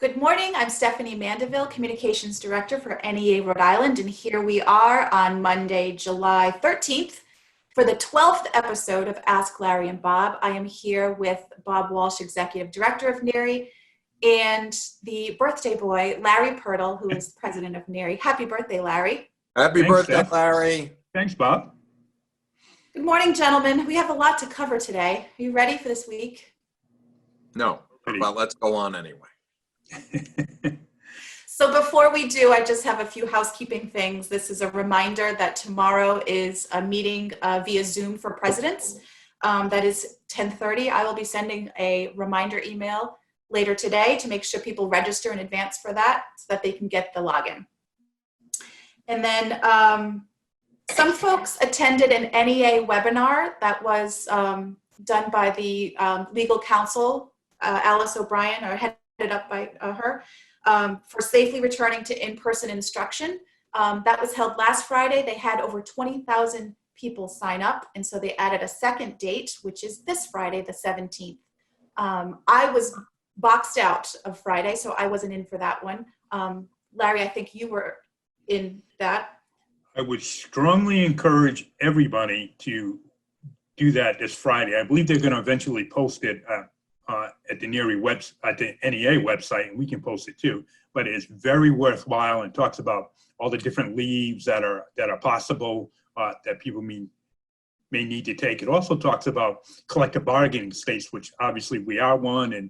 Good morning, I'm Stephanie Mandeville, Communications Director for NEA Rhode Island, and here we are on Monday, July 13th for the 12th episode of Ask Larry and Bob. I am here with Bob Walsh, Executive Director of NEARI, and the birthday boy, Larry Pirtle, who is President of NEARI. Happy birthday, Larry. Happy birthday, Steph. Larry. Thanks, Bob. Good morning, gentlemen. We have a lot to cover today. Are you ready for this week? No, but let's go on anyway. So before we do, I just have a few housekeeping things. This is a reminder that tomorrow is a meeting via Zoom for presidents. That is 10:30. I will be sending a reminder email later today to make sure people register in advance for that so that they can get the login. And then some folks attended an NEA webinar that was done by the legal counsel, Alice O'Brien, or headed up by her, for safely returning to in-person instruction. That was held last Friday. They had over 20,000 people sign up, and so they added a second date, which is this Friday, the 17th. I was boxed out of Friday, so I wasn't in for that one. Larry, I think you were in that. I would strongly encourage everybody to do that this Friday. I believe they're going to eventually post it at the NEARI at the NEA website, and we can post it too. But it's very worthwhile and talks about all the different leaves that are possible that people may need to take. It also talks about collective bargaining states, which obviously we are one, and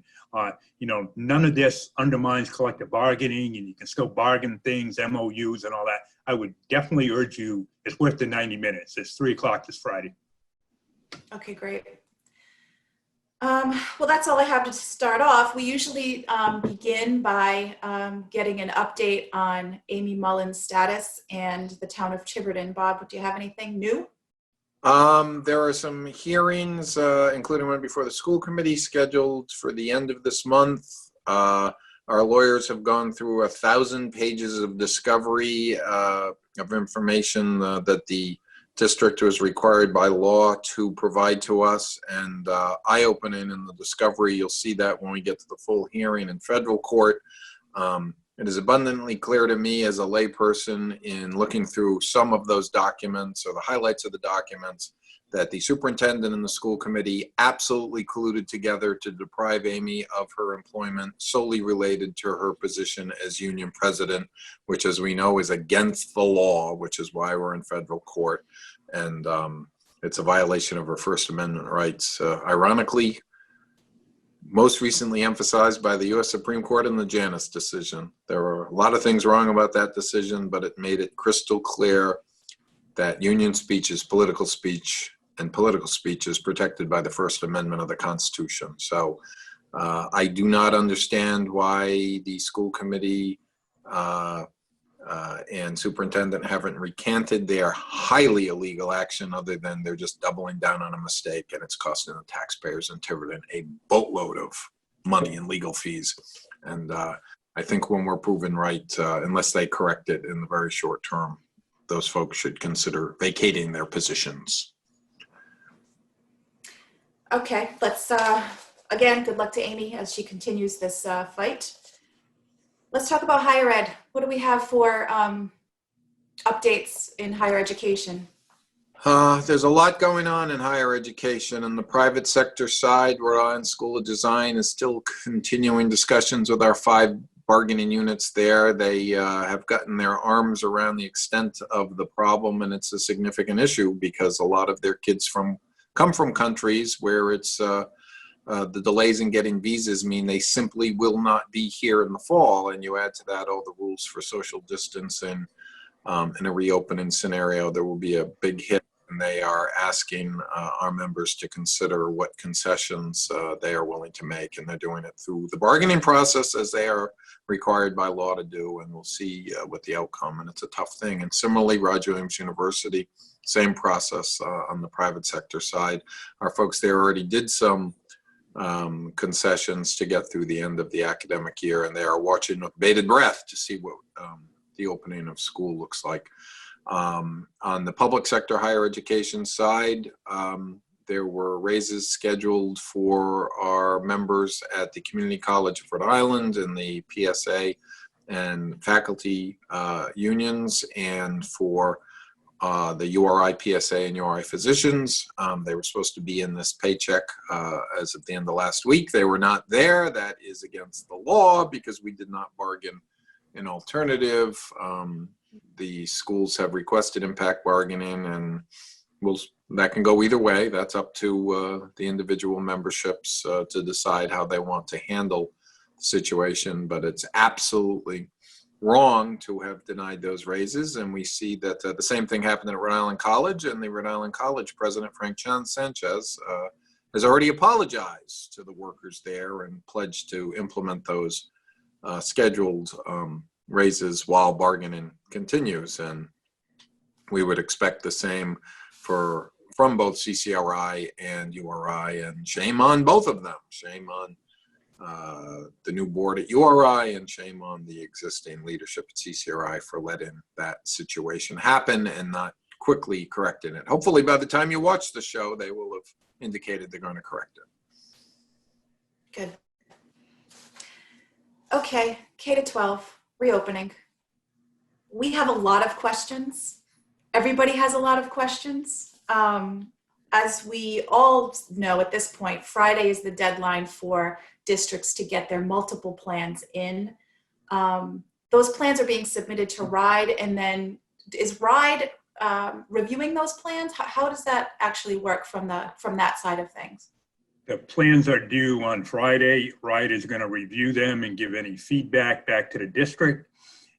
none of this undermines collective bargaining, and you can still bargain things, MOUs, and all that. I would definitely urge you. It's worth the 90 minutes. It's 3 o'clock this Friday. Okay, great. Well, that's all I have to start off. We usually begin by getting an update on Amy Mullen's status and the town of Tiverton. Bob, do you have anything new? There are some hearings, including one before the school committee, scheduled for the end of this month. Our lawyers have gone through 1,000 pages of discovery of information that the district was required by law to provide to us, and eye-opening in the discovery. You'll see that when we get to the full hearing in federal court. It is abundantly clear to me as a layperson in looking through some of those documents or the highlights of the documents that the superintendent and the school committee absolutely colluded together to deprive Amy of her employment solely related to her position as union president, which, as we know, is against the law, which is why we're in federal court. And it's a violation of her First Amendment rights. Ironically, most recently emphasized by the U.S. Supreme Court in the Janus decision. There were a lot of things wrong about that decision, but it made it crystal clear that union speech is political speech, and political speech is protected by the First Amendment of the Constitution. So I do not understand why the school committee and superintendent haven't recanted their highly illegal action, other than they're just doubling down on a mistake, and it's costing the taxpayers in Tiverton a boatload of money in legal fees. And I think when we're proven right, unless they correct it in the very short term, those folks should consider vacating their positions. Okay, let's, again, good luck to Amy as she continues this fight. Let's talk about higher ed. What do we have for updates in higher education? There's a lot going on in higher education. On the private sector side, Rhode Island School of Design is still continuing discussions with our 5 bargaining units there. They have gotten their arms around the extent of the problem, and it's a significant issue because a lot of their kids come from countries where it's the delays in getting visas mean they simply will not be here in the fall, and you add to that all the rules for social distancing. In a reopening scenario, there will be a big hit, and they are asking our members to consider what concessions they are willing to make, and they're doing it through the bargaining process as they are required by law to do, and we'll see what the outcome, and it's a tough thing. And similarly, Roger Williams University, same process on the private sector side. Our folks there already did some concessions to get through the end of the academic year, and they are watching with bated breath to see what the opening of school looks like. On the public sector higher education side, There were raises scheduled for our members at the Community College of Rhode Island and the PSA and faculty unions, and for the URI, PSA, and URI physicians. They were supposed to be in this paycheck as of the end of last week. They were not there. That is against the law because we did not bargain an alternative. The schools have requested impact bargaining, and that can go either way. That's up to the individual memberships to decide how they want to handle the situation, but it's absolutely wrong to have denied those raises. And we see that the same thing happened at Rhode Island College, and the Rhode Island College president, Frank Sanchez, has already apologized to the workers there and pledged to implement those scheduled raises while bargaining continues. And we would expect the same from both CCRI and URI, and shame on both of them. Shame on the new board at URI, and shame on the existing leadership at CCRI for letting that situation happen and not quickly correcting it. Hopefully by the time you watch the show, they will have indicated they're going to correct it. Good. Okay, K-12, reopening. We have a lot of questions. Everybody has a lot of questions. As we all know at this point, Friday is the deadline for districts to get their multiple plans in. Those plans are being submitted to RIDE, and then is RIDE reviewing those plans? How does that actually work from that side of things? The plans are due on Friday. RIDE is going to review them and give any feedback back to the district.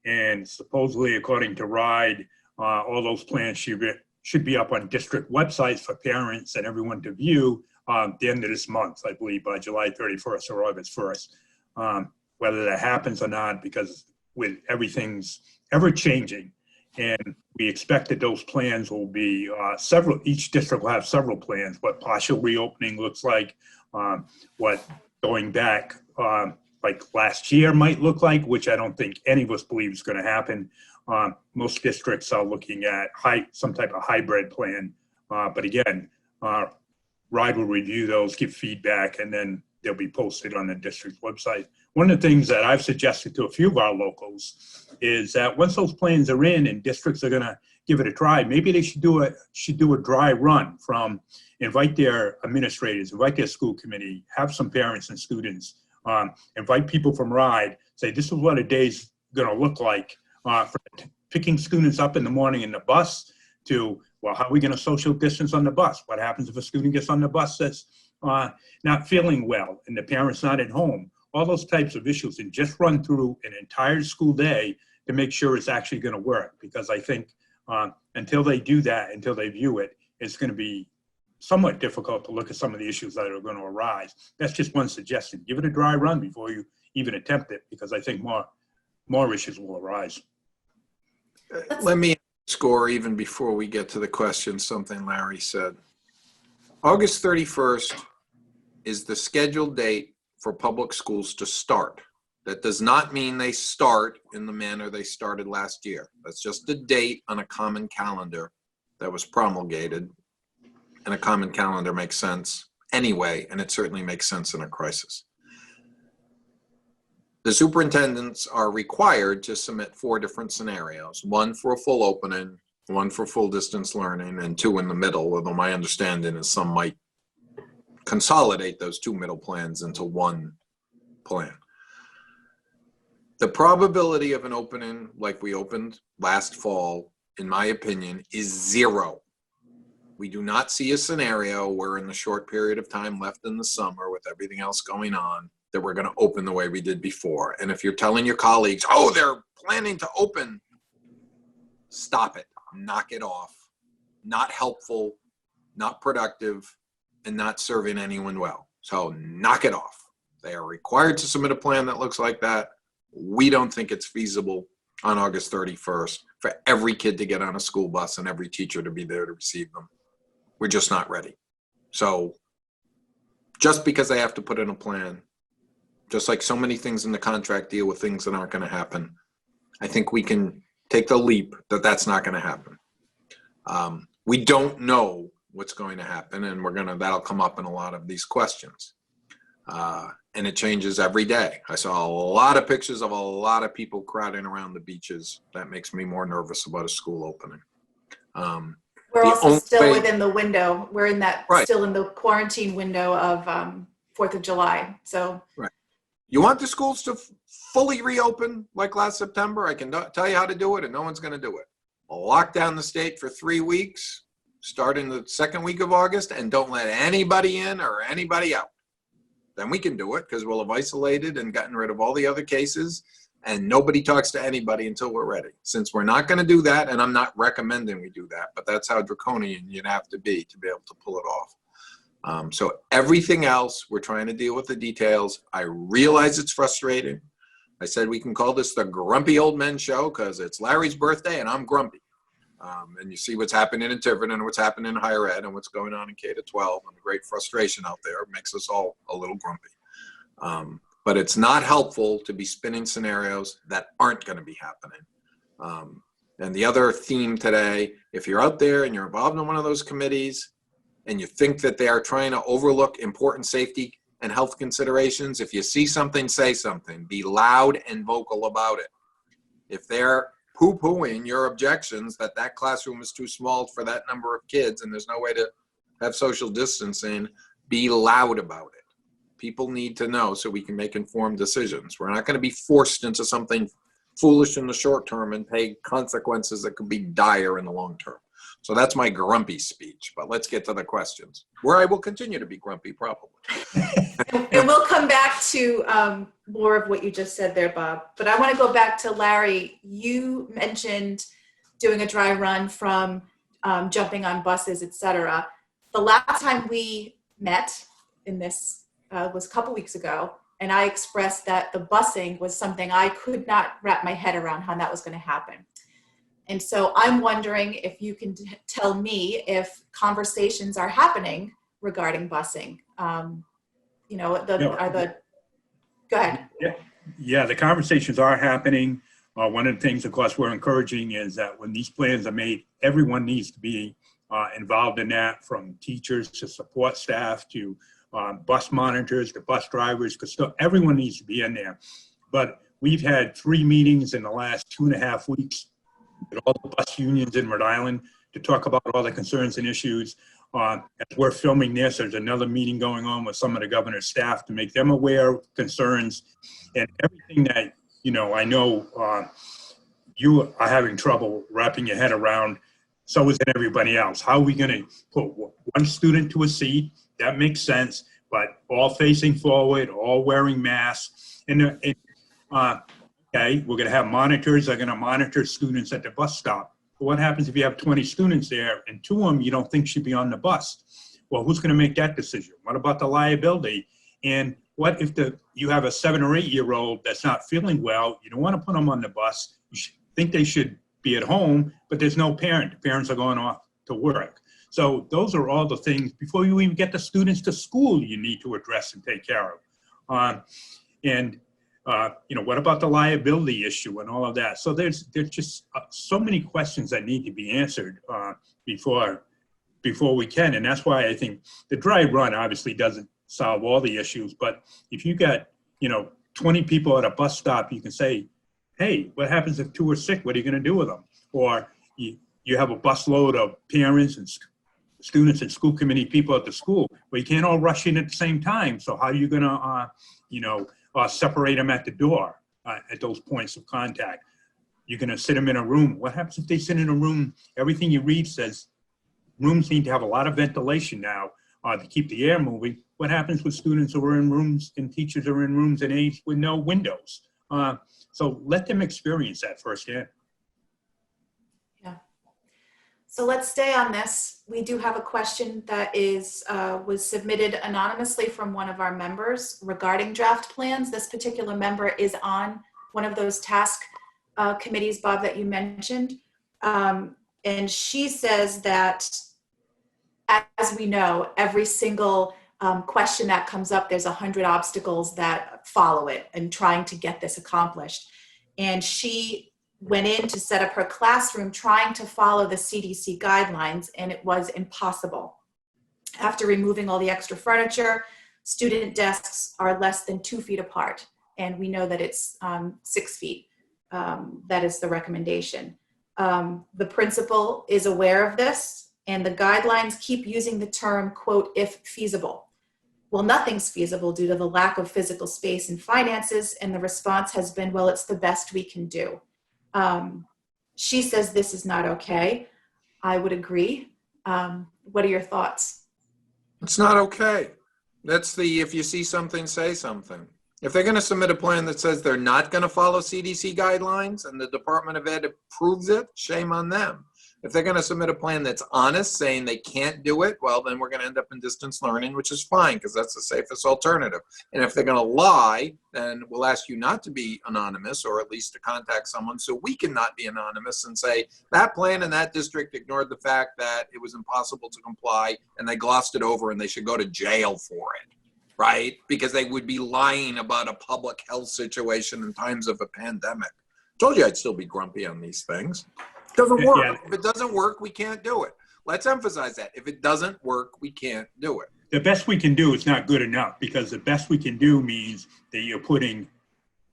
And supposedly, according to RIDE, all those plans should be up on district websites for parents and everyone to view the end of this month, I believe, by July 31st or August 1st. Whether that happens or not, because with everything's ever changing, and we expect that those plans will be each district will have several plans, what partial reopening looks like, what going back like last year might look like, which I don't think any of us believe is going to happen. Most districts are looking at some type of hybrid plan. But again, RIDE will review those, give feedback, and then they'll be posted on the district's website. One of the things that I've suggested to a few of our locals is that once those plans are in and districts are going to give it a try, maybe they should do a dry run from invite their administrators, invite their school committee, have some parents and students, invite people from RIDE, say this is what a day's going to look like, for picking students up in the morning in the bus to, well, how are we going to social distance on the bus? What happens if a student gets on the bus that's not feeling well and the parent's not at home? All those types of issues, and just run through an entire school day to make sure it's actually going to work. Because I think until they do that, until they view it, it's going to be somewhat difficult to look at some of the issues that are going to arise. That's just one suggestion. Give it a dry run before you even attempt it, because I think more issues will arise. Let me score, even before we get to the question, something Larry said. August 31st is the scheduled date for public schools to start. That does not mean they start in the manner they started last year. That's just a date on a common calendar that was promulgated. And a common calendar makes sense anyway, and it certainly makes sense in a crisis. The superintendents are required to submit 4 different scenarios, 1 for a full opening, 1 for full distance learning, and 2 in the middle, although my understanding is some might consolidate those 2 middle plans into 1 plan. The probability of an opening like we opened last fall, in my opinion, is 0. We do not see a scenario where in the short period of time left in the summer with everything else going on, that we're going to open the way we did before. And if you're telling your colleagues, oh, they're planning to open, stop it, knock it off. Not helpful, not productive, and not serving anyone well. So knock it off. They are required to submit a plan that looks like that. We don't think it's feasible on August 31st for every kid to get on a school bus and every teacher to be there to receive them. We're just not ready. So just because they have to put in a plan, just like so many things in the contract deal with things that aren't going to happen, I think we can take the leap that that's not going to happen. We don't know what's going to happen, and that'll come up in a lot of these questions. And it changes every day. I saw a lot of pictures of a lot of people crowding around the beaches. That makes me more nervous about a school opening. We're The also only still way- within the window. We're in that, Right. still in the quarantine window of 4th of July. So You want the schools to fully reopen like last September? I can tell you how to do it, and no one's going to do it. Lock down the state for 3 weeks, starting the second week of August, and don't let anybody in or anybody out. Then we can do it because we'll have isolated and gotten rid of all the other cases, and nobody talks to anybody until we're ready. Since we're not going to do that, and I'm not recommending we do that, but that's how draconian you'd have to be able to pull it off. So everything else, we're trying to deal with the details. I realize it's frustrating. I said we can call this the Grumpy Old Men Show because it's Larry's birthday and I'm grumpy. And you see what's happening in Tiverton and what's happening in higher ed and what's going on in K-12 and the great frustration out there makes us all a little grumpy. But it's not helpful to be spinning scenarios that aren't going to be happening. And the other theme today, if you're out there and you're involved in one of those committees and you think that they are trying to overlook important safety and health considerations, if you see something, say something. Be loud and vocal about it. If they're poo-pooing your objections that that classroom is too small for that number of kids and there's no way to have social distancing, be loud about it. People need to know so we can make informed decisions. We're not going to be forced into something foolish in the short term and pay consequences that could be dire in the long term. So that's my grumpy speech, but let's get to the questions, where I will continue to be grumpy probably. and we'll come back to more of what you just said there, Bob. But I want to go back to Larry. You mentioned doing a dry run from jumping on buses, etc. The last time we met in this was a couple weeks ago, and I expressed that the busing was something I could not wrap my head around how that was going to happen. And so I'm wondering if you can tell me if conversations are happening regarding busing. You know, go ahead. Yeah, the conversations are happening. One of the things, of course, we're encouraging is that when these plans are made, everyone needs to be involved in that, from teachers to support staff to bus monitors to bus drivers, because everyone needs to be in there. But we've had 3 meetings in the last 2.5 weeks with all the bus unions in Rhode Island to talk about all the concerns and issues. As we're filming this, there's another meeting going on with some of the governor's staff to make them aware of concerns and everything that, you know, I know you are having trouble wrapping your head around. So is everybody else. How are we going to put one student to a seat? That makes sense, but all facing forward, all wearing masks. Okay, we're going to have monitors. They're going to monitor students at the bus stop. But what happens if you have 20 students there and 2 of them you don't think should be on the bus? Well, who's going to make that decision? What about the liability? And what if you have a 7 or 8-year-old that's not feeling well? You don't want to put them on the bus. You think they should be at home, but there's no parent. The parents are going off to work. So those are all the things, before you even get the students to school, you need to address and take care of. You know, what about the liability issue and all of that? So there's just so many questions that need to be answered before we can. And that's why I think the dry run obviously doesn't solve all the issues. But if you got, you know, 20 people at a bus stop, you can say, hey, what happens if 2 are sick? What are you going to do with them? Or you have a busload of parents and students and school committee people at the school, but you can't all rush in at the same time. So how are you going to, separate them at the door at those points of contact? You're going to sit them in a room. What happens if they sit in a room? Everything you read says rooms need to have a lot of ventilation now to keep the air moving. What happens with students who are in rooms and teachers who are in rooms and aides with no windows? So let them experience that firsthand. Yeah. So let's stay on this. We do have a question that was submitted anonymously from one of our members regarding draft plans. This particular member is on one of those task committees, Bob, that you mentioned. And she says that, as we know, every single question that comes up, there's 100 obstacles that follow it and trying to get this accomplished. And she went in to set up her classroom trying to follow the CDC guidelines, and it was impossible. After removing all the extra furniture, student desks are less than 2 feet apart. And we know that it's 6 feet. That is the recommendation. The principal is aware of this, and the guidelines keep using the term, quote, if feasible. Well, nothing's feasible due to the lack of physical space and finances, and the response has been, well, it's the best we can do. She says this is not okay. I would agree. What are your thoughts? It's not okay. That's the, if you see something, say something. If they're going to submit a plan that says they're not going to follow CDC guidelines and the Department of Ed approves it, shame on them. If they're going to submit a plan that's honest, saying they can't do it, well, then we're going to end up in distance learning, which is fine because that's the safest alternative. And if they're going to lie, then we'll ask you not to be anonymous, or at least to contact someone so we can not be anonymous and say that plan in that district ignored the fact that it was impossible to comply and they glossed it over and they should go to jail for it. Right? Because they would be lying about a public health situation in times of a pandemic. Told you I'd still be grumpy on these things. It doesn't work. Yeah. If it doesn't work, we can't do it. Let's emphasize that. If it doesn't work, we can't do it. The best we can do is not good enough, because the best we can do means that you're putting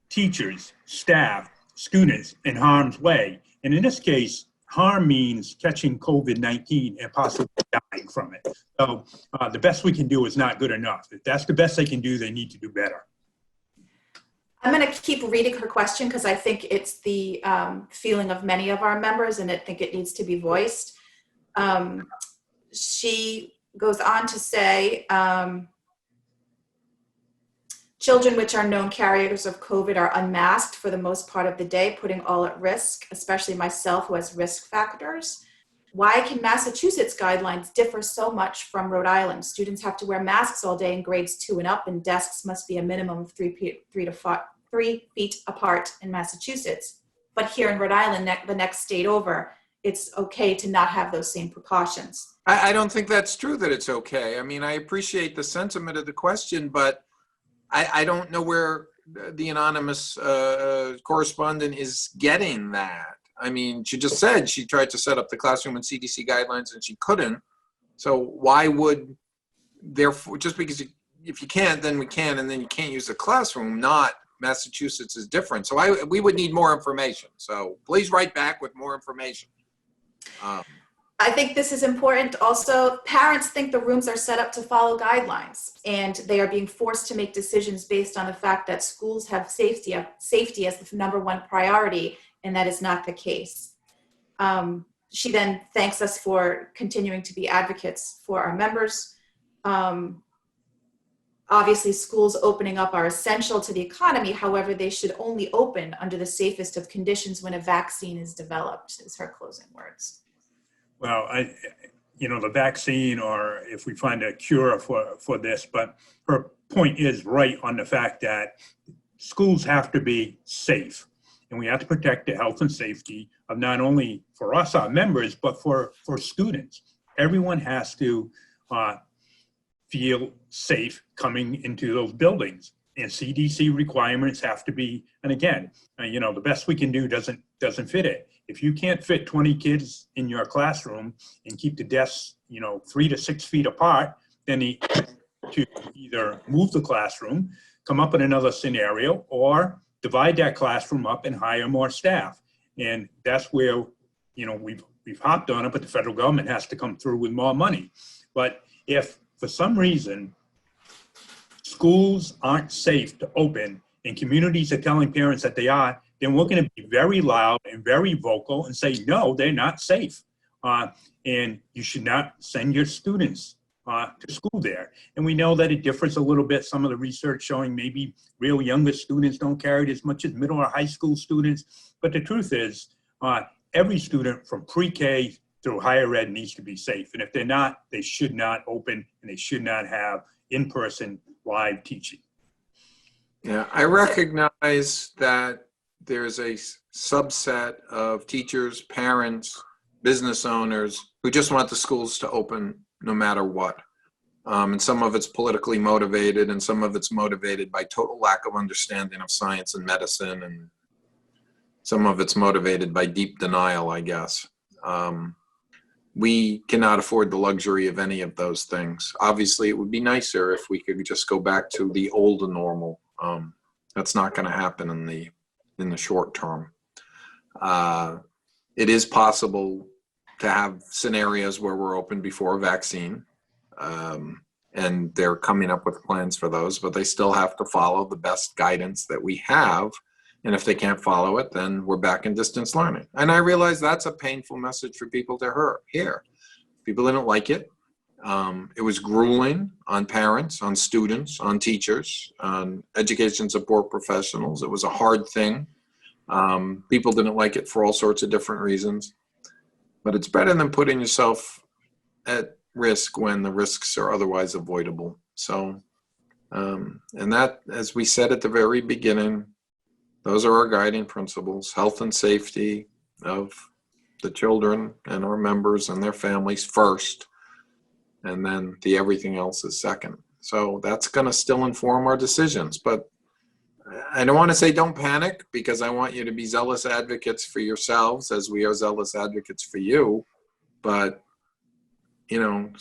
teachers, staff, students in harm's way. And in this case, harm means catching COVID-19 and possibly dying from it. So the best we can do is not good enough. If that's the best they can do, they need to do better. I'm going to keep reading her question because I think it's the feeling of many of our members, and I think it needs to be voiced. She goes on to say, children which are known carriers of COVID are unmasked for the most part of the day, putting all at risk, especially myself who has risk factors. Why can Massachusetts guidelines differ so much from Rhode Island? Students have to wear masks all day in grades 2 and up, and desks must be a minimum of 3 feet apart in Massachusetts. But here in Rhode Island, the next state over, it's okay to not have those same precautions. I don't think that's true that it's okay. I mean, I appreciate the sentiment of the question, but I don't know where the anonymous correspondent is getting that. I mean, she just said she tried to set up the classroom in CDC guidelines and she couldn't. So why would, therefore, just because if you can't, then we can, and then you can't use the classroom, not Massachusetts is different. So we would need more information. So please write back with more information. I think this is important. Also, parents think the rooms are set up to follow guidelines, and they are being forced to make decisions based on the fact that schools have safety as the #1 priority, and that is not the case. She then thanks us for continuing to be advocates for our members. Obviously, schools opening up are essential to the economy. However, they should only open under the safest of conditions when a vaccine is developed, is her closing words. Well, the vaccine, or if we find a cure for this, but her point is right on the fact that schools have to be safe, and we have to protect the health and safety of not only for us, our members, but for students. Everyone has to feel safe coming into those buildings, and CDC requirements have to be, and again, the best we can do doesn't fit it. If you can't fit 20 kids in your classroom and keep the desks, 3 to 6 feet apart, then to either move the classroom, come up with another scenario, or divide that classroom up and hire more staff. And that's where, we've hopped on it, but the federal government has to come through with more money. But if for some reason schools aren't safe to open and communities are telling parents that they are, then we're going to be very loud and very vocal and say, no, they're not safe. And you should not send your students to school there. And we know that it differs a little bit. Some of the research showing maybe real younger students don't carry it as much as middle or high school students. But the truth is, every student from pre-K through higher ed needs to be safe. And if they're not, they should not open, and they should not have in-person live teaching. Yeah, I recognize that there's a subset of teachers, parents, business owners who just want the schools to open no matter what. And some of it's politically motivated, and some of it's motivated by total lack of understanding of science and medicine, and some of it's motivated by deep denial, I guess. we cannot afford the luxury of any of those things. Obviously, it would be nicer if we could just go back to the old normal. That's not going to happen in the short term. It is possible to have scenarios where we're open before a vaccine, and they're coming up with plans for those, but they still have to follow the best guidance that we have. And if they can't follow it, then we're back in distance learning. And I realize that's a painful message for people to hear. People didn't like it. It was grueling on parents, on students, on teachers, on education support professionals. It was a hard thing. People didn't like it for all sorts of different reasons. But it's better than putting yourself at risk when the risks are otherwise avoidable. So, and that, as we said at the very beginning, those are our guiding principles: health and safety of the children and our members and their families first, and then the everything else is second. So that's going to still inform our decisions. But I don't want to say don't panic, because I want you to be zealous advocates for yourselves as we are zealous advocates for you. But, you know,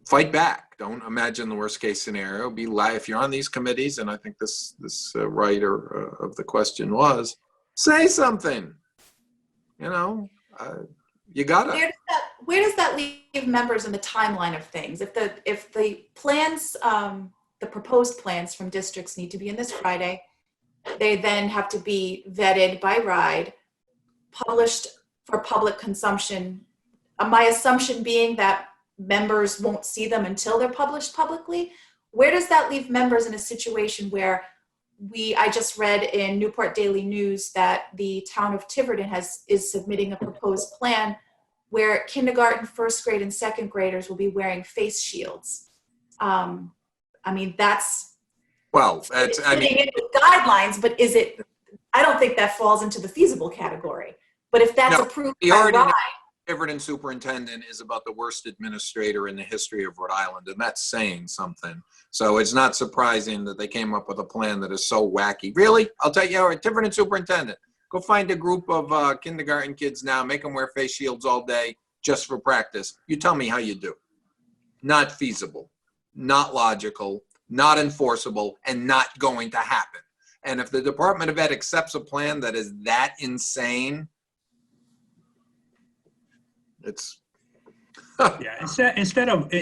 fight back. Don't imagine the worst case scenario. If you're on these committees, and I think this writer of the question was, say something. You know, you gotta. Where does that leave members in the timeline of things? If the plans, the proposed plans from districts need to be in this Friday, they then have to be vetted by RIDE, published for public consumption. My assumption being that members won't see them until they're published publicly. Where does that leave members in a situation where I just read in Newport Daily News that the town of Tiverton is submitting a proposed plan where kindergarten, first grade, and second graders will be wearing face shields. I mean, that's, well, guidelines, but I don't think that falls into the feasible category. But if that's approved by RIDE, Tiverton superintendent is about the worst administrator in the history of Rhode Island, and that's saying something. So it's not surprising that they came up with a plan that is so wacky. Really? I'll tell you, Tiverton superintendent, go find a group of kindergarten kids now, make them wear face shields all day just for practice. You tell me how you do. Not feasible, not logical, not enforceable, and not going to happen. And if the Department of Ed accepts a plan that is that insane, it's Yeah, instead of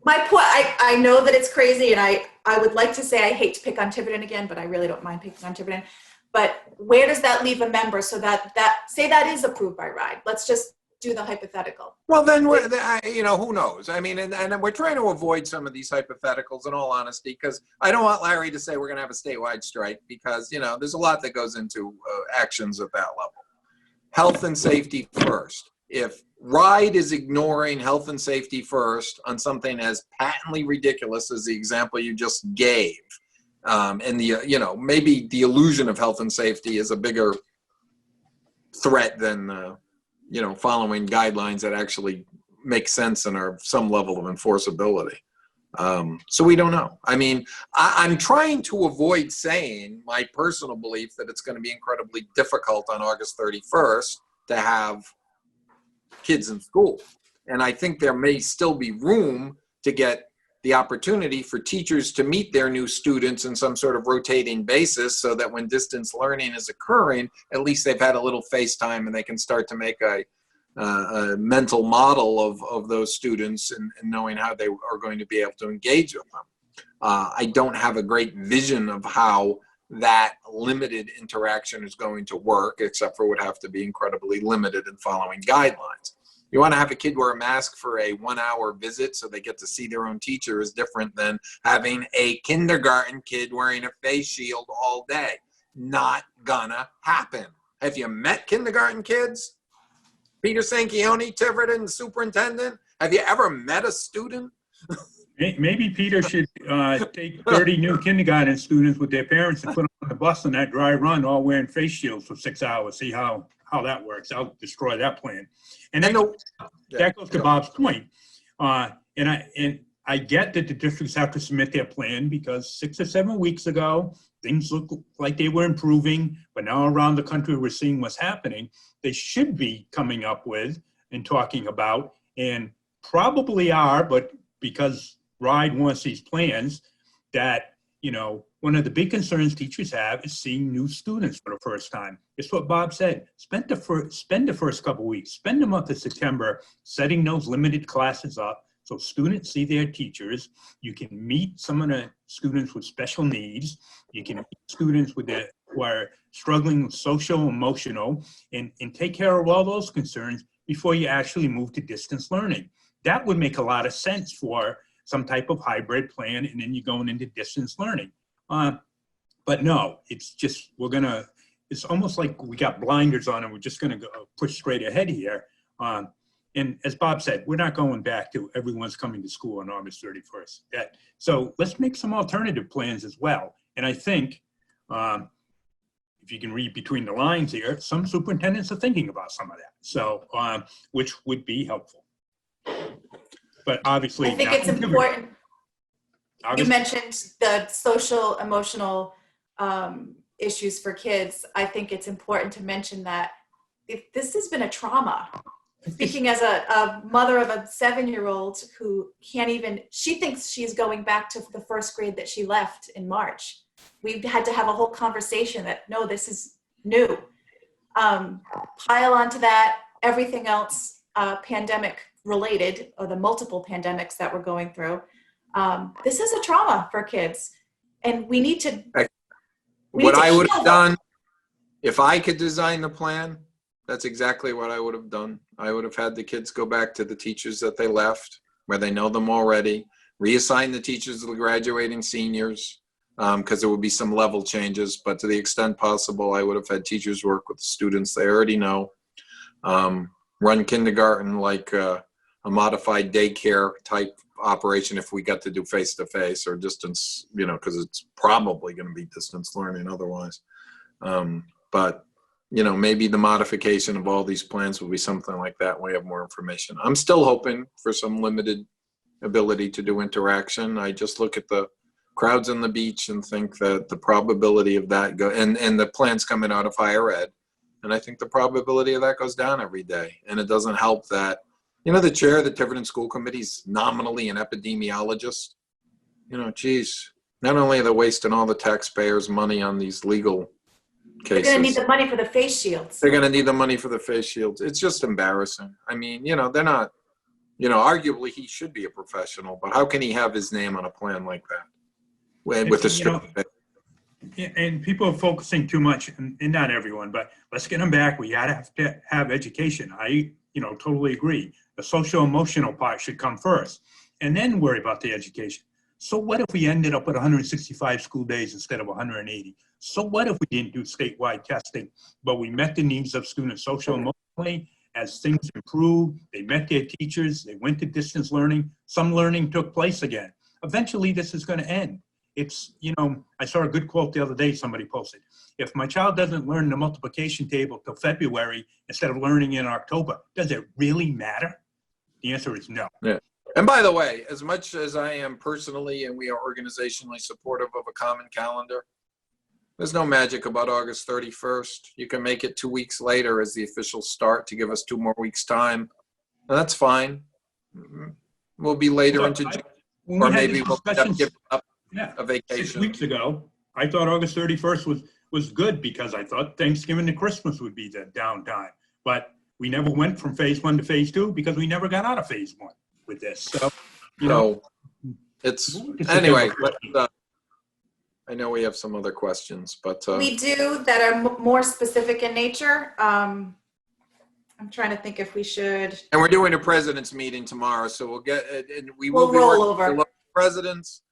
my point, I know that it's crazy, and I would like to say I hate to pick on Tiverton again, but I really don't mind picking on Tiverton. But where does that leave a member so that say that is approved by RIDE? Let's just do the hypothetical. Well, then, you know, who knows? I mean, and we're trying to avoid some of these hypotheticals, in all honesty, because I don't want Larry to say we're going to have a statewide strike, because, you know, there's a lot that goes into actions at that level. Health and safety first. If RIDE is ignoring health and safety first on something as patently ridiculous as the example you just gave, and you know, maybe the illusion of health and safety is a bigger threat than you know, following guidelines that actually make sense and are some level of enforceability. So we don't know. I mean, I'm trying to avoid saying my personal belief that it's going to be incredibly difficult on August 31st to have kids in school. And I think there may still be room to get the opportunity for teachers to meet their new students in some sort of rotating basis, so that when distance learning is occurring, at least they've had a little FaceTime and they can start to make a mental model of those students and knowing how they are going to be able to engage with them. I don't have a great vision of how that limited interaction is going to work, except for it would have to be incredibly limited in following guidelines. You want to have a kid wear a mask for a 1-hour visit so they get to see their own teacher is different than having a kindergarten kid wearing a face shield all day. Not gonna happen. Have you met kindergarten kids? Peter Sanchione, Tiverton superintendent. Have you ever met a student? maybe Peter should take 30 new kindergarten students with their parents and put them on the bus on that dry run, all wearing face shields for 6 hours. See how that works. I'll destroy that plan. And that goes to Bob's point. And I get that the districts have to submit their plan because 6 or 7 weeks ago, things look like they were improving, but now around the country, we're seeing what's happening. They should be coming up with and talking about, and probably are, but because RIDE wants these plans, that, you know, one of the big concerns teachers have is seeing new students for the first time. It's what Bob said. Spend the first couple of weeks, spend the month of September setting those limited classes up so students see their teachers. You can meet some of the students with special needs. You can meet students with who are struggling with social, emotional, and take care of all those concerns before you actually move to distance learning. That would make a lot of sense for some type of hybrid plan, and then you're going into distance learning. But no, it's just, it's almost like we got blinders on and we're just gonna go push straight ahead here. And as Bob said, we're not going back to everyone's coming to school on August 31st. So let's make some alternative plans as well. And I think, if you can read between the lines here, some superintendents are thinking about some of that. So, which would be helpful. But obviously, I think it's important. You mentioned the social, emotional issues for kids. I think it's important to mention that if this has been a trauma. Speaking as a mother of a 7-year-old who can't even, she thinks she's going back to the first grade that she left in March. We've had to have a whole conversation that, no, this is new. Pile onto that, everything else pandemic related, or the multiple pandemics that we're going through. This is a trauma for kids, and we need to. What I would have done, if I could design the plan, that's exactly what I would have done. I would have had the kids go back to the teachers that they left, where they know them already, reassign the teachers to the graduating seniors, because there would be some level changes, but to the extent possible, I would have had teachers work with the students they already know, run kindergarten like a modified daycare type operation if we got to do face-to-face or distance, you know, because it's probably going to be distance learning otherwise. But you know, maybe the modification of all these plans will be something like that when we have more information. I'm still hoping for some limited ability to do interaction. I just look at the crowds on the beach and think that the probability of that and the plans coming out of higher ed, and I think the probability of that goes down every day. And it doesn't help that, you know, the chair of the Tiverton School Committee is nominally an epidemiologist. You know, geez, not only are they wasting all the taxpayers' money on these legal cases. They're going to need the money for the face shields. They're going to need the money for the face shields. It's just embarrassing. I mean, you know, they're not, you know, arguably he should be a professional, but how can he have his name on a plan like that? With a strict. And people are focusing too much, and not everyone, but let's get them back. We gotta have to have education. I, you know, totally agree. The social emotional part should come first, and then worry about the education. So what if we ended up with 165 school days instead of 180? So what if we didn't do statewide testing, but we met the needs of students social emotionally? As things improved, they met their teachers, they went to distance learning, some learning took place again. Eventually this is going to end. It's, you know, I saw a good quote the other day somebody posted. If my child doesn't learn the multiplication table till February instead of learning in October, does it really matter? The answer is no. Yeah. And by the way, as much as I am personally and we are organizationally supportive of a common calendar, there's no magic about August 31st. You can make it 2 weeks later as the official start to give us 2 more weeks time. And that's fine. We'll be later into June, or maybe we'll have to give up a vacation. 6 weeks ago, I thought August 31st was good because I thought Thanksgiving and Christmas would be the downtime. But we never went from phase 1 to phase 2 because we never got out of phase 1 with this. So, you know, it's anyway. I know we have some other questions, but we do that are more specific in nature. I'm trying to think if we should. And we're doing a president's meeting tomorrow, so we'll get and we'll roll over with presidents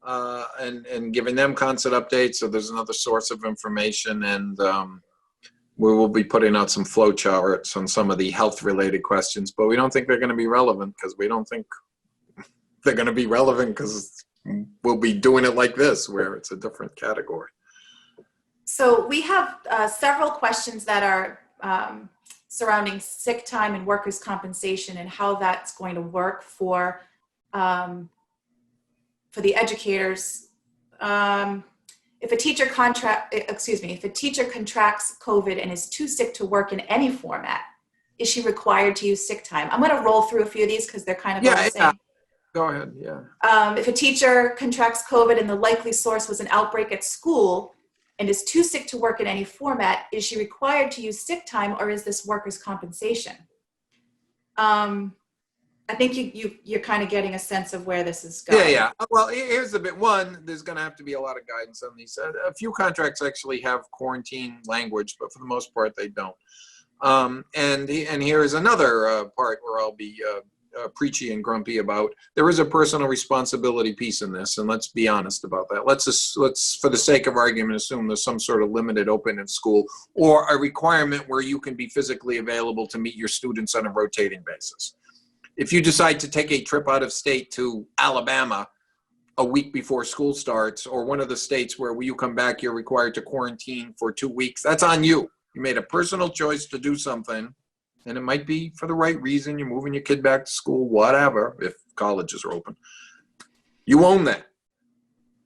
and giving them concept updates. So there's another source of information, and we will be putting out some flow charts on some of the health-related questions. But we don't think they're going to be relevant because we don't think they're going to be relevant because we'll be doing it like this, where it's a different category. So we have several questions that are surrounding sick time and workers' compensation and how that's going to work for for the educators, if a teacher contracts COVID and is too sick to work in any format, is she required to use sick time? I'm going to roll through a few of these because they're kind of all the same. Go ahead, yeah. If a teacher contracts COVID and the likely source was an outbreak at school and is too sick to work in any format, is she required to use sick time, or is this workers' compensation? I think you're kind of getting a sense of where this is going. Yeah. Well, here's the bit. One, there's going to have to be a lot of guidance on these. A few contracts actually have quarantine language, but for the most part, they don't. And here is another part where I'll be preachy and grumpy about. There is a personal responsibility piece in this, and let's be honest about that. Let's, for the sake of argument, assume there's some sort of limited open in school or a requirement where you can be physically available to meet your students on a rotating basis. If you decide to take a trip out of state to Alabama a week before school starts, or one of the states where when you come back, you're required to quarantine for 2 weeks, that's on you. You made a personal choice to do something, and it might be for the right reason. You're moving your kid back to school, whatever, if colleges are open. You own that.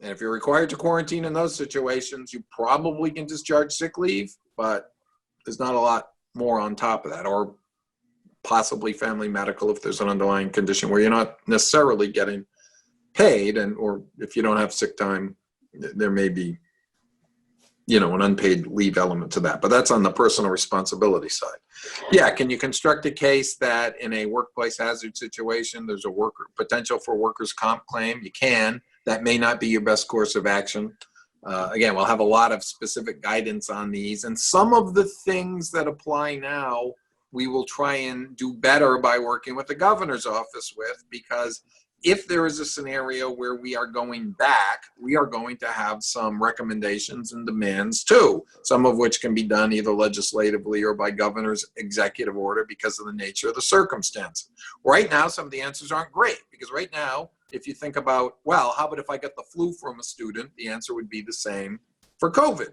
And if you're required to quarantine in those situations, you probably can discharge sick leave, but there's not a lot more on top of that, or possibly family medical if there's an underlying condition where you're not necessarily getting paid, and or if you don't have sick time, there may be, you know, an unpaid leave element to that, but that's on the personal responsibility side. Yeah, can you construct a case that in a workplace hazard situation, there's a potential for workers' comp claim? You can. That may not be your best course of action. Again, we'll have a lot of specific guidance on these, and some of the things that apply now, we will try and do better by working with the governor's office with, because if there is a scenario where we are going back, we are going to have some recommendations and demands too, some of which can be done either legislatively or by governor's executive order because of the nature of the circumstance. Right now, some of the answers aren't great, because right now, if you think about, well, how about if I get the flu from a student, the answer would be the same for COVID.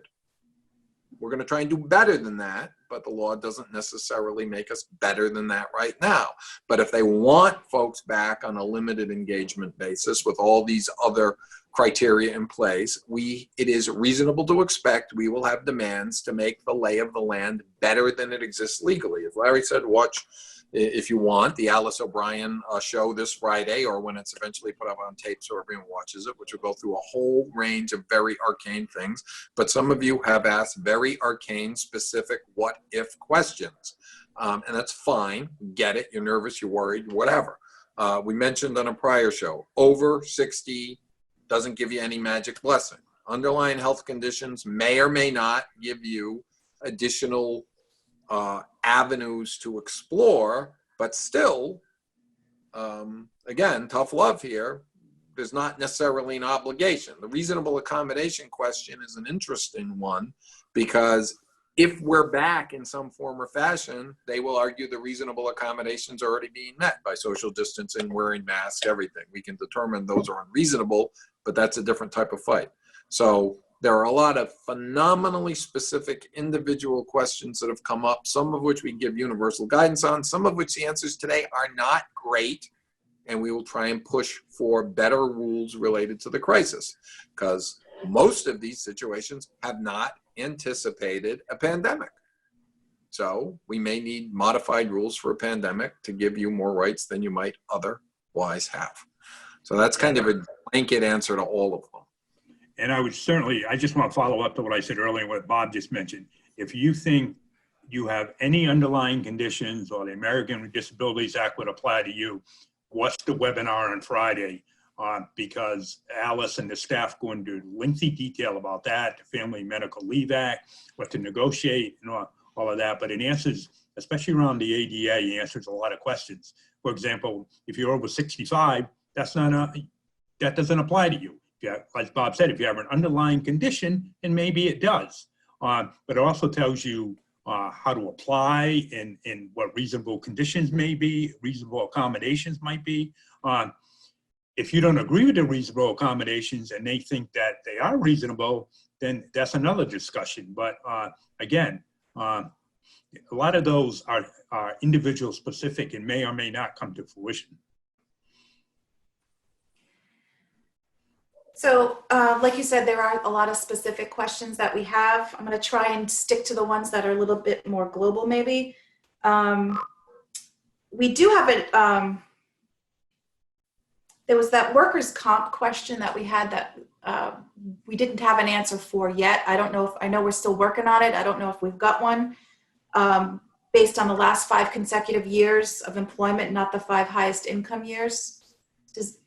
We're going to try and do better than that, but the law doesn't necessarily make us better than that right now. But if they want folks back on a limited engagement basis with all these other criteria in place, it is reasonable to expect we will have demands to make the lay of the land better than it exists legally. As Larry said, watch, if you want, the Alice O'Brien show this Friday, or when it's eventually put up on tape so everyone watches it, which will go through a whole range of very arcane things. But some of you have asked very arcane, specific what-if questions. And that's fine. Get it. You're nervous. You're worried. Whatever. We mentioned on a prior show, over 60 doesn't give you any magic blessing. Underlying health conditions may or may not give you additional avenues to explore, but still, again, tough love here. There's not necessarily an obligation. The reasonable accommodation question is an interesting one, because if we're back in some form or fashion, they will argue the reasonable accommodations are already being met by social distancing, wearing masks, everything. We can determine those are unreasonable, but that's a different type of fight. So there are a lot of phenomenally specific individual questions that have come up, some of which we give universal guidance on, some of which the answers today are not great, and we will try and push for better rules related to the crisis, because most of these situations have not anticipated a pandemic. So we may need modified rules for a pandemic to give you more rights than you might otherwise have. So that's kind of a blanket answer to all of them. And I just want to follow up to what I said earlier, what Bob just mentioned. If you think you have any underlying conditions or the American with Disabilities Act would apply to you, watch the webinar on Friday, because Alice and the staff go into lengthy detail about that, the Family Medical Leave Act, what to negotiate, and all of that. But it answers, especially around the ADA, it answers a lot of questions. For example, if you're over 65, that doesn't apply to you. Yeah, like Bob said, if you have an underlying condition, then maybe it does. But it also tells you how to apply and what reasonable conditions may be, reasonable accommodations might be. If you don't agree with the reasonable accommodations and they think that they are reasonable, then that's another discussion. But again, a lot of those are individual specific and may or may not come to fruition. So like you said, there are a lot of specific questions that we have. I'm going to try and stick to the ones that are a little bit more global, maybe. We do have a, there was that workers' comp question that we had that we didn't have an answer for yet. I don't know if, I know we're still working on it. I don't know if we've got one. Based on the last 5 consecutive years of employment, not the 5 highest income years.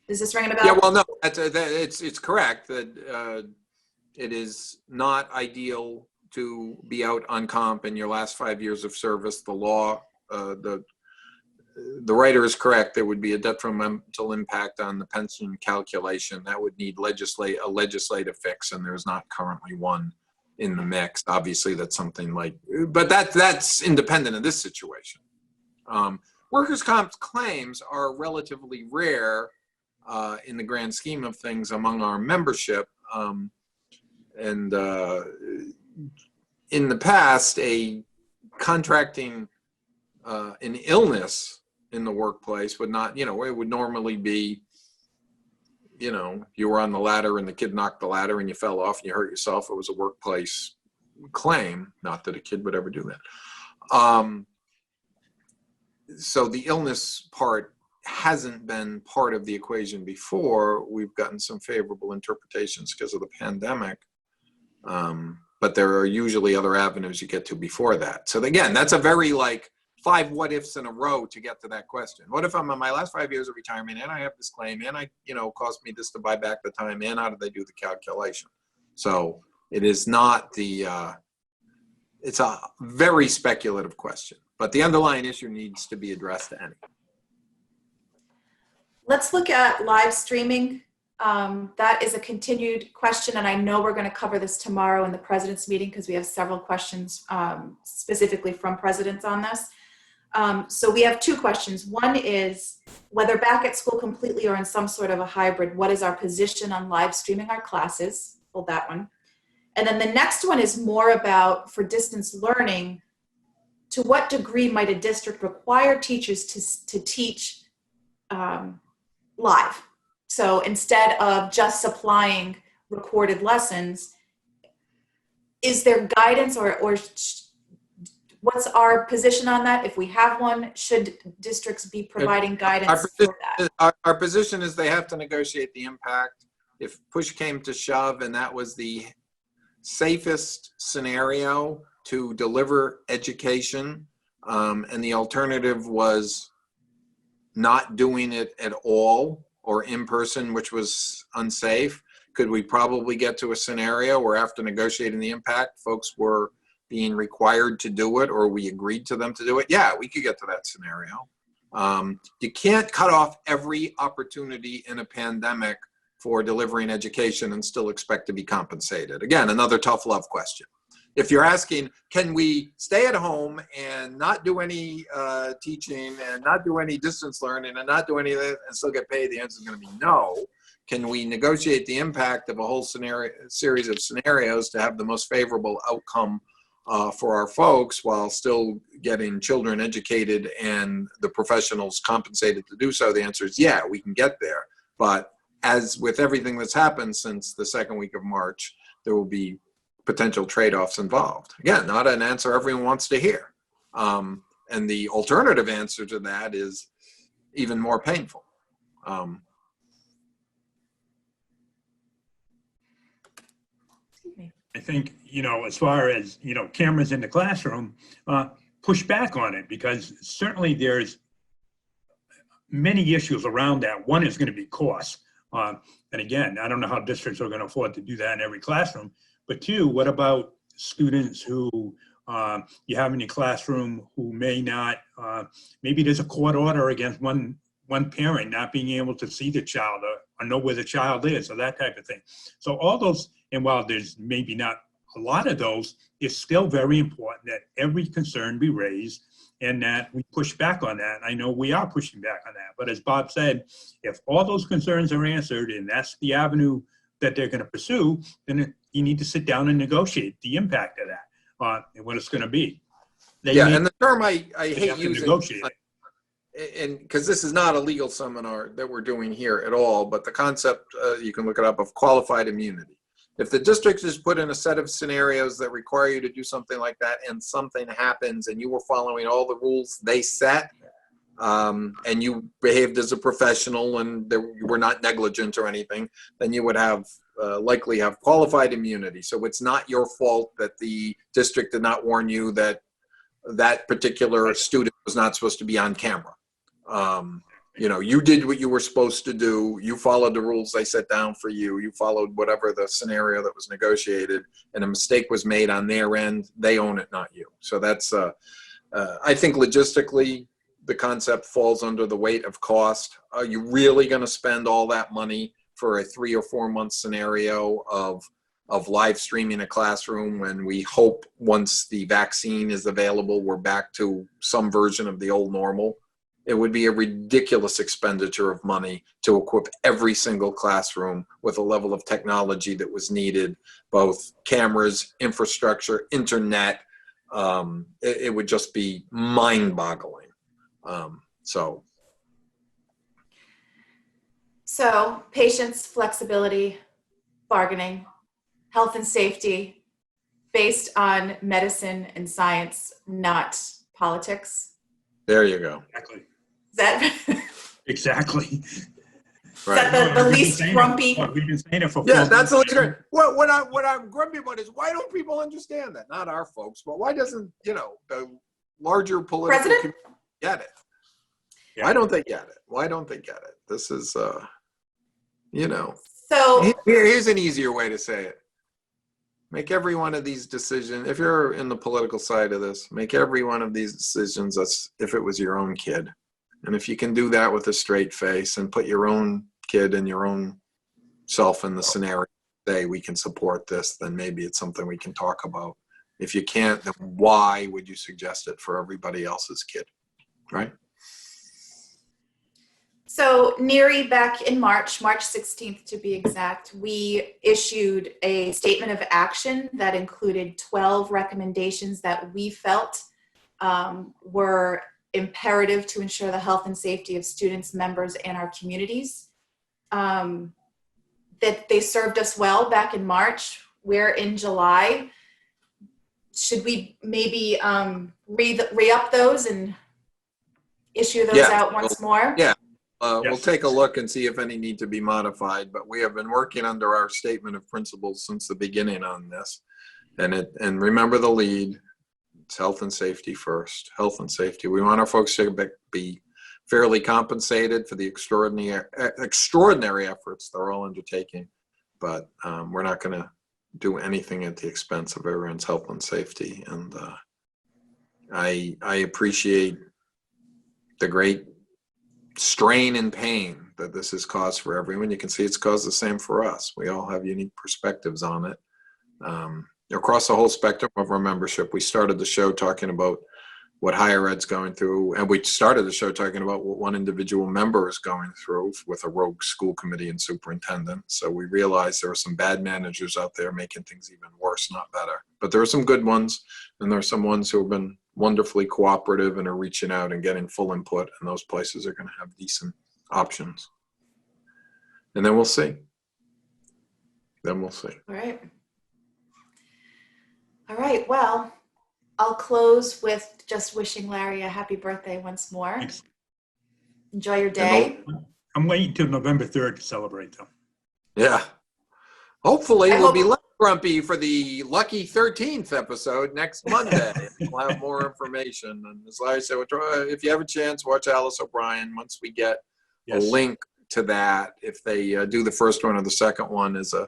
Is this ringing a bell? Yeah, well, no, it's correct that it is not ideal to be out on comp in your last 5 years of service. The law, the writer is correct. There would be a detrimental impact on the pension calculation. That would need a legislative fix, and there's not currently one in the mix. Obviously, that's something like, but that's independent of this situation. Workers' comp claims are relatively rare in the grand scheme of things among our membership. In the past, a contracting an illness in the workplace would not, it would normally be, you were on the ladder and the kid knocked the ladder and you fell off and you hurt yourself. It was a workplace claim, not that a kid would ever do that. So the illness part hasn't been part of the equation before. We've gotten some favorable interpretations because of the pandemic. But there are usually other avenues you get to before that. So again, that's a very 5 what ifs in a row to get to that question. What if I'm on my last 5 years of retirement and I have this claim and I, cost me this to buy back the time, and how do they do the calculation? So it is not it's a very speculative question, but the underlying issue needs to be addressed to any. Let's look at live streaming. That is a continued question, and I know we're going to cover this tomorrow in the president's meeting because we have several questions specifically from presidents on this. So we have 2 questions. One is whether back at school completely or in some sort of a hybrid, what is our position on live streaming our classes? Hold that one. And then the next one is more about, for distance learning, to what degree might a district require teachers to teach live? So instead of just supplying recorded lessons, is there guidance or what's our position on that? If we have one, should districts be providing guidance for that? Our position is they have to negotiate the impact. If push came to shove and that was the safest scenario to deliver education, and the alternative was not doing it at all or in person, which was unsafe, could we probably get to a scenario where after negotiating the impact, folks were being required to do it or we agreed to them to do it? Yeah, we could get to that scenario. You can't cut off every opportunity in a pandemic for delivering education and still expect to be compensated. Again, another tough love question. If you're asking, can we stay at home and not do any teaching and not do any distance learning and not do any of that and still get paid, the answer is going to be no. Can we negotiate the impact of a whole series of scenarios to have the most favorable outcome for our folks while still getting children educated and the professionals compensated to do so? The answer is yeah, we can get there. But as with everything that's happened since the 2nd week of March, there will be potential trade-offs involved. Again, not an answer everyone wants to hear. And the alternative answer to that is even more painful. I think, as far as, cameras in the classroom, push back on it, because certainly there's many issues around that. One is going to be cost. And again, I don't know how districts are going to afford to do that in every classroom. But 2, what about students who you have in your classroom who may not, maybe there's a court order against one parent not being able to see the child or know where the child is, or that type of thing. So all those, and while there's maybe not a lot of those, it's still very important that every concern be raised and that we push back on that. I know we are pushing back on that, but as Bob said, if all those concerns are answered and that's the avenue that they're going to pursue, then you need to sit down and negotiate the impact of that and what it's going to be. And the term I hate using, and because this is not a legal seminar that we're doing here at all, but the concept, you can look it up, of qualified immunity. If the district is put in a set of scenarios that require you to do something like that and something happens and you were following all the rules they set, and you behaved as a professional and you were not negligent or anything, then you would have likely have qualified immunity. So it's not your fault that the district did not warn you that that particular student was not supposed to be on camera. You know, you did what you were supposed to do. You followed the rules they set down for you. You followed whatever the scenario that was negotiated, and a mistake was made on their end. They own it, not you. So that's, I think logistically, the concept falls under the weight of cost. Are you really going to spend all that money for a 3 or 4 month scenario of live streaming a classroom when we hope once the vaccine is available, we're back to some version of the old normal? It would be a ridiculous expenditure of money to equip every single classroom with a level of technology that was needed, both cameras, infrastructure, internet. It would just be mind-boggling. So patience, flexibility, bargaining, health and safety based on medicine and science, not politics. There you go. Exactly. Is that, Exactly. is Right. that the least grumpy? We've been saying it for Yeah, 4 that's the months. least great. What I'm grumpy about is, why don't people understand that? Not our folks, but why doesn't, you know, the larger political President? community get it? Yeah. Why don't they get it? Why don't they get it? This is, you know, So here's an easier way to say it. Make every one of these decisions, if you're in the political side of this, make every one of these decisions as if it was your own kid. And if you can do that with a straight face and put your own kid and your own self in the scenario, say we can support this, then maybe it's something we can talk about. If you can't, then why would you suggest it for everybody else's kid, right? So NEARI back in March 16th to be exact, we issued a statement of action that included 12 recommendations that we felt were imperative to ensure the health and safety of students, members, and our communities. That they served us well back in March. We're in July. Should we maybe re-up those and issue those out once more? Yeah. Yes. We'll take a look and see if any need to be modified, but we have been working under our statement of principles since the beginning on this. And remember the lead, it's health and safety first, health and safety. We want our folks to be fairly compensated for the extraordinary efforts they're all undertaking, but we're not gonna do anything at the expense of everyone's health and safety. And I appreciate the great strain and pain that this has caused for everyone. You can see it's caused the same for us. We all have unique perspectives on it. Across the whole spectrum of our membership, we started the show talking about what higher ed's going through, and we started the show talking about what one individual member is going through with a rogue school committee and superintendent. So we realized there are some bad managers out there making things even worse, not better. But there are some good ones, and there are some ones who have been wonderfully cooperative and are reaching out and getting full input, and those places are going to have decent options. And then we'll see. Then we'll see. All right. All right, well, I'll close with just wishing Larry a happy birthday once more. Thanks. Enjoy your day. I'm waiting till November 3rd to celebrate though. Yeah. Hopefully I we'll hope- be less grumpy for the lucky 13th episode next Monday. We'll have more information. And as Larry said, if you have a chance, watch Alice O'Brien. Once we get a link to that, if they do the first one or the second one as a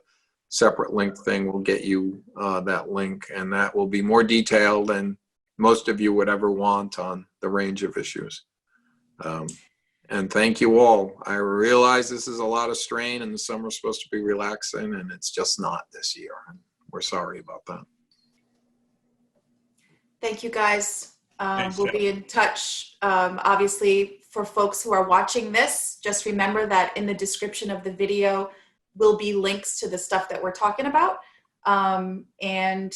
separate link thing, we'll get you that link, and that will be more detailed than most of you would ever want on the range of issues. And thank you all. I realize this is a lot of strain, and the summer's supposed to be relaxing, and it's just not this year. And we're sorry about that. Thank you, guys. Thanks, We'll Jeff. be in touch. Obviously, for folks who are watching this, just remember that in the description of the video will be links to the stuff that we're talking about. And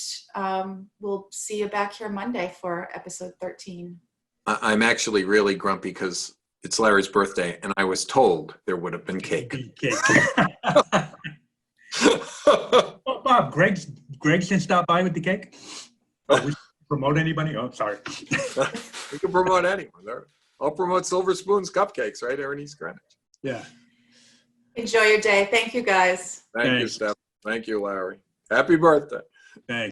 we'll see you back here Monday for episode 13. I'm actually really grumpy because It's Larry's birthday, and I was told there would have been cake. Cake. Oh, Bob, Greg can stop by with the cake. Oh, we promote anybody? Oh, sorry. We can promote anyone. I'll promote Silver Spoon's Cupcakes, right, Ernie's Greenwich. Yeah. Enjoy your day. Thank you, guys. Thank you, Thanks. Steph. Thank you, Larry. Happy birthday. Thanks.